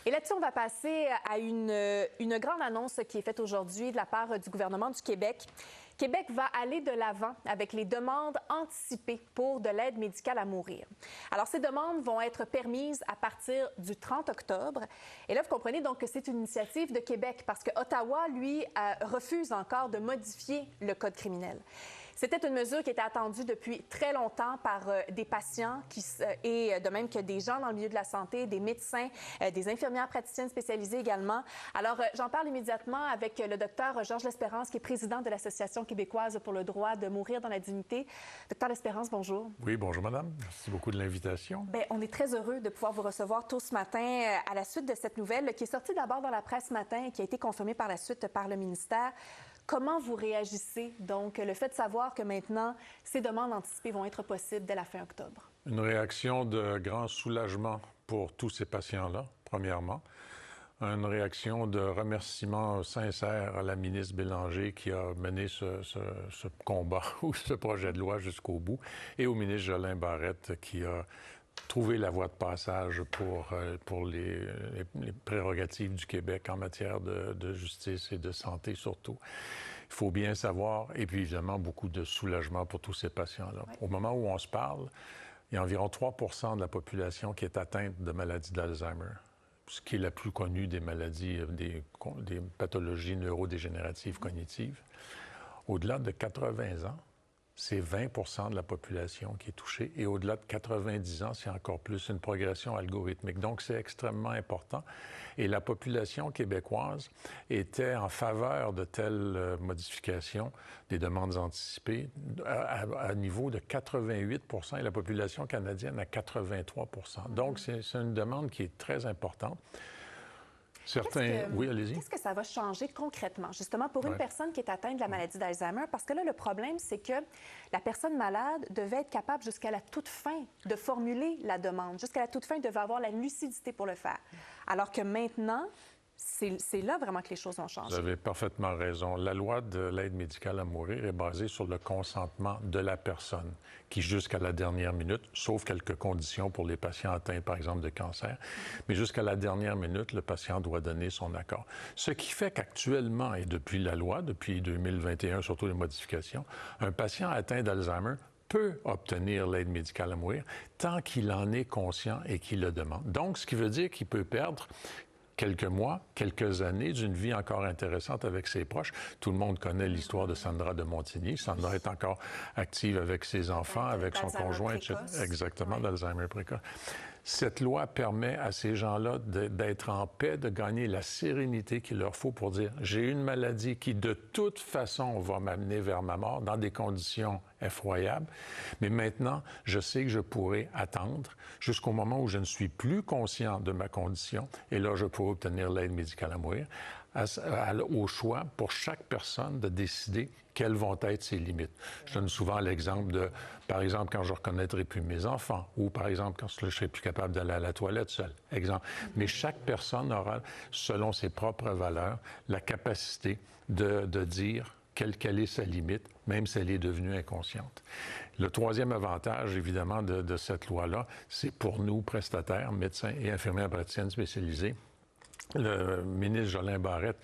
Et là-dessus, on va passer à une grande annonce qui est faite aujourd'hui de la part du gouvernement du Québec. Québec va aller de l'avant avec les demandes anticipées pour de l'aide médicale à mourir. Alors, ces demandes vont être permises à partir du 30 octobre. Et là, vous comprenez donc que c'est une initiative de Québec parce que Ottawa, lui, refuse encore de modifier le code criminel. C'était une mesure qui était attendue depuis très longtemps par des patients et de même que des gens dans le milieu de la santé, des médecins, des infirmières praticiennes spécialisées également. Alors, j'en parle immédiatement avec le docteur Georges L'Espérance, qui est président de l'Association québécoise pour le droit de mourir dans la dignité. Docteur L'Espérance, bonjour. Oui, bonjour madame. Merci beaucoup de l'invitation. Bien, on est très heureux de pouvoir vous recevoir tôt ce matin à la suite de cette nouvelle qui est sortie d'abord dans la presse ce matin et qui a été confirmée par la suite par le ministère. Comment vous réagissez, donc, le fait de savoir que maintenant, ces demandes anticipées vont être possibles dès la fin octobre? Une réaction de grand soulagement pour tous ces patients-là, premièrement. Une réaction de remerciement sincère à la ministre Bélanger qui a mené ce combat ou ce projet de loi jusqu'au bout, et au ministre Jolin Barrette qui a trouvé la voie de passage pour les prérogatives du Québec en matière de justice et de santé surtout. Il faut bien savoir, et puis évidemment beaucoup de soulagement pour tous ces patients-là. Oui. Au moment où on se parle, il y a environ 3 % de la population qui est atteinte de maladie d'Alzheimer, ce qui est la plus connue des maladies, des pathologies neurodégénératives cognitives. Au-delà de 80 ans, c'est 20 % de la population qui est touchée. Et au-delà de 90 ans, c'est encore plus une progression algorithmique. Donc, c'est extrêmement important. Et la population québécoise était en faveur de telles modifications des demandes anticipées à niveau de 88 % et la population canadienne à 83 %. Donc, c'est une demande qui est très importante. Oui, allez-y. Qu'est-ce que ça va changer concrètement, justement, pour une personne qui est atteinte de la maladie d'Alzheimer? Parce que là, le problème, c'est que la personne malade devait être capable jusqu'à la toute fin de formuler la demande. Jusqu'à la toute fin, il devait avoir la lucidité pour le faire. Alors que maintenant, c'est là vraiment que les choses vont changer. Vous avez parfaitement raison. La loi de l'aide médicale à mourir est basée sur le consentement de la personne qui, jusqu'à la dernière minute, sauf quelques conditions pour les patients atteints, par exemple, de cancer, mais jusqu'à la dernière minute, le patient doit donner son accord. Ce qui fait qu'actuellement, et depuis la loi, depuis 2021, surtout les modifications, un patient atteint d'Alzheimer peut obtenir l'aide médicale à mourir tant qu'il en est conscient et qu'il le demande. Donc, ce qui veut dire qu'il peut perdre quelques mois, quelques années d'une vie encore intéressante avec ses proches. Tout le monde connaît l'histoire de Sandra de Montigny. Sandra est encore active avec ses enfants, avec son conjoint, etc. Exactement, d'Alzheimer précoce. Cette loi permet à ces gens-là d'être en paix, de gagner la sérénité qu'il leur faut pour dire « j'ai une maladie qui, de toute façon, va m'amener vers ma mort dans des conditions effroyables, mais maintenant, je sais que je pourrai attendre jusqu'au moment où je ne suis plus conscient de ma condition, et là, je pourrai obtenir l'aide médicale à mourir, au choix pour chaque personne de décider quelles vont être ses limites. Je donne souvent l'exemple de, par exemple, quand je ne reconnaîtrai plus mes enfants, ou par exemple, quand je ne serai plus capable d'aller à la toilette seul. Exemple. Mais chaque personne aura, selon ses propres valeurs, la capacité de dire quelle est sa limite, même si elle est devenue inconsciente. Le troisième avantage, évidemment, de cette loi-là, c'est pour nous, prestataires, médecins et infirmières praticiennes spécialisées. Le ministre Jolin Barrette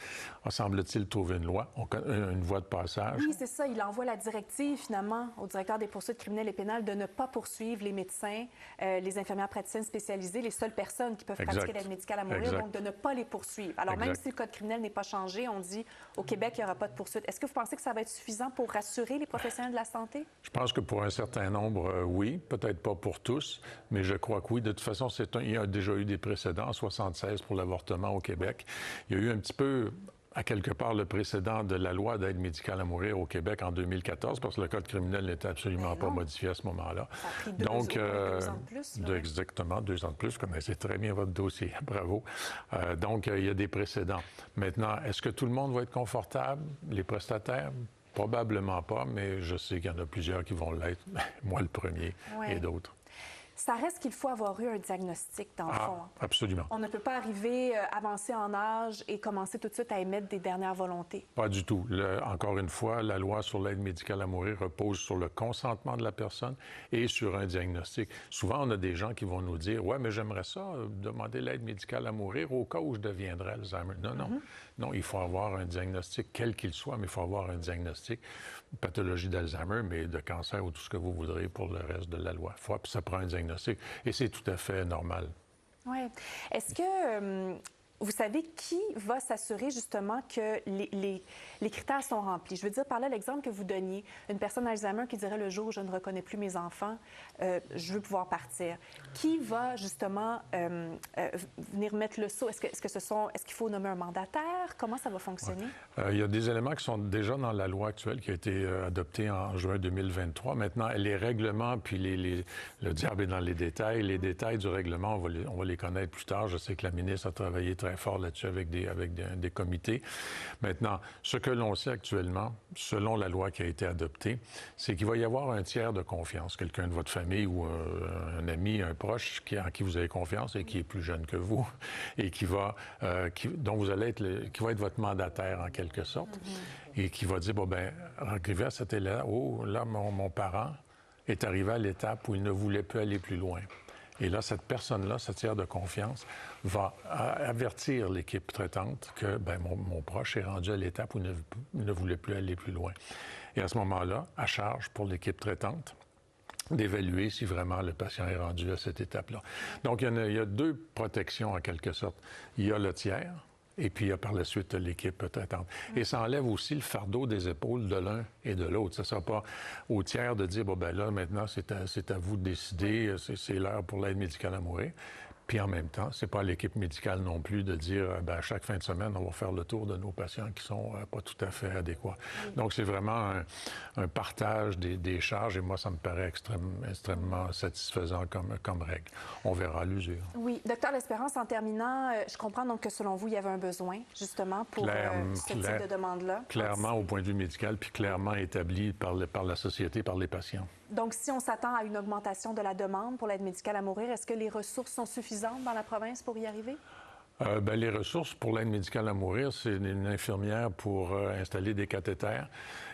a, semble-t-il, trouvé une voie de passage. Oui, c'est ça. Il envoie la directive, finalement, au directeur des poursuites criminelles et pénales de ne pas poursuivre les médecins, les infirmières praticiennes spécialisées, les seules personnes qui peuvent pratiquer l'aide médicale à mourir, donc de ne pas les poursuivre. Alors, même si le code criminel n'est pas changé, on dit au Québec, il n'y aura pas de poursuite. Est-ce que vous pensez que ça va être suffisant pour rassurer les professionnels de la santé? Je pense que pour un certain nombre, oui. Peut-être pas pour tous, mais je crois que oui. De toute façon, il y a déjà eu des précédents, en 1976 pour l'avortement au Québec. Il y a eu un petit peu, à quelque part, le précédent de la loi d'aide médicale à mourir au Québec en 2014, parce que le code criminel n'était absolument pas modifié à ce moment-là. Ça a pris 2 ans de plus. Exactement, 2 ans de plus. Vous connaissez très bien votre dossier. Bravo. Donc, il y a des précédents. Maintenant, est-ce que tout le monde va être confortable? Les prestataires? Probablement pas, mais je sais qu'il y en a plusieurs qui vont l'être. Moi, le premier, et d'autres. ça reste qu'il faut avoir eu un diagnostic, dans le fond. Absolument. On ne peut pas arriver, avancer en âge et commencer tout de suite à émettre des dernières volontés. Pas du tout. Encore une fois, la loi sur l'aide médicale à mourir repose sur le consentement de la personne et sur un diagnostic. Souvent, on a des gens qui vont nous dire « Ouais, mais j'aimerais ça, demander l'aide médicale à mourir au cas où je deviendrais Alzheimer. » Non, non. Non, il faut avoir un diagnostic, quel qu'il soit, mais il faut avoir un diagnostic, pathologie d'Alzheimer, mais de cancer ou tout ce que vous voudrez pour le reste de la loi. Ça prend un diagnostic et c'est tout à fait normal. Oui. Est-ce que vous savez qui va s'assurer justement que les critères sont remplis? Je veux dire, par là, l'exemple que vous donniez, une personne Alzheimer qui dirait le jour où je ne reconnais plus mes enfants, je veux pouvoir partir. Qui va justement venir mettre le sceau? Est-ce qu'il faut nommer un mandataire? Comment ça va fonctionner? Il y a des éléments qui sont déjà dans la loi actuelle qui a été adoptée en juin 2023. Maintenant, les règlements, puis le diable est dans les détails. Les détails du règlement, on va les connaître plus tard. Je sais que la ministre a travaillé très fort là-dessus avec des comités. Maintenant, ce que l'on sait actuellement, selon la loi qui a été adoptée, c'est qu'il va y avoir un tiers de confiance, quelqu'un de votre famille ou un ami, un proche en qui vous avez confiance et qui est plus jeune que vous et qui va être votre mandataire en quelque sorte et qui va dire, bon, ben, arrivé à cet état, là, mon parent est arrivé à l'étape où il ne voulait plus aller plus loin. Et là, cette personne-là, ce tiers de confiance, va avertir l'équipe traitante que mon proche est rendu à l'étape où il ne voulait plus aller plus loin. Et à ce moment-là, à charge pour l'équipe traitante d'évaluer si vraiment le patient est rendu à cette étape-là. Donc, il y a deux protections en quelque sorte. Il y a le tiers, et puis il y a par la suite l'équipe traitante. Et ça enlève aussi le fardeau des épaules de l'un et de l'autre. Ça ne sera pas au tiers de dire, bon, ben là, maintenant, c'est à vous de décider, c'est l'heure pour l'aide médicale à mourir. Puis en même temps, c'est pas à l'équipe médicale non plus de dire, à chaque fin de semaine, on va faire le tour de nos patients qui sont pas tout à fait adéquats. Donc, c'est vraiment un partage des charges et moi, ça me paraît extrêmement satisfaisant comme règle. On verra à l'usure. Oui. Docteur L'Espérance, en terminant, je comprends donc que selon vous, il y avait un besoin, justement, pour ce type de demande-là. Clairement, au point de vue médical, puis clairement établi par la société, par les patients. Donc, si on s'attend à une augmentation de la demande pour l'aide médicale à mourir, est-ce que les ressources sont suffisantes dans la province pour y arriver? Les ressources pour l'aide médicale à mourir, c'est une infirmière pour installer des cathéters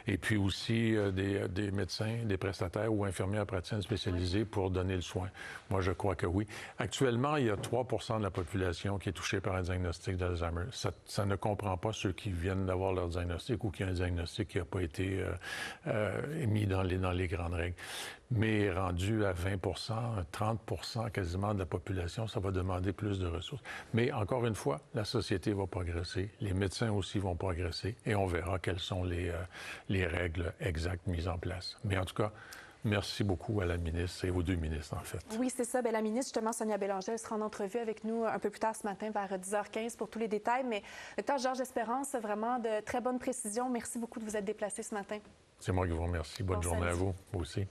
et puis aussi des médecins, des prestataires ou infirmières praticiennes spécialisées pour donner le soin. Moi, je crois que oui. Actuellement, il y a 3 % de la population qui est touchée par un diagnostic d'Alzheimer. Ça ne comprend pas ceux qui viennent d'avoir leur diagnostic ou qui ont un diagnostic qui n'a pas été émis dans les grandes règles. Mais rendu à 20 30 % quasiment de la population, ça va demander plus de ressources. Mais encore une fois, la société va progresser, les médecins aussi vont progresser et on verra quelles sont les règles exactes mises en place. Mais en tout cas, merci beaucoup à la ministre et aux deux ministres, en fait. Oui, c'est ça. Bien, la ministre, justement, Sonia Bélanger, elle sera en entrevue avec nous un peu plus tard ce matin, vers 10h15, pour tous les détails. Mais, docteur Georges Espérance, vraiment de très bonnes précisions. Merci beaucoup de vous être déplacé ce matin. C'est moi qui vous remercie. Bonne journée à vous aussi.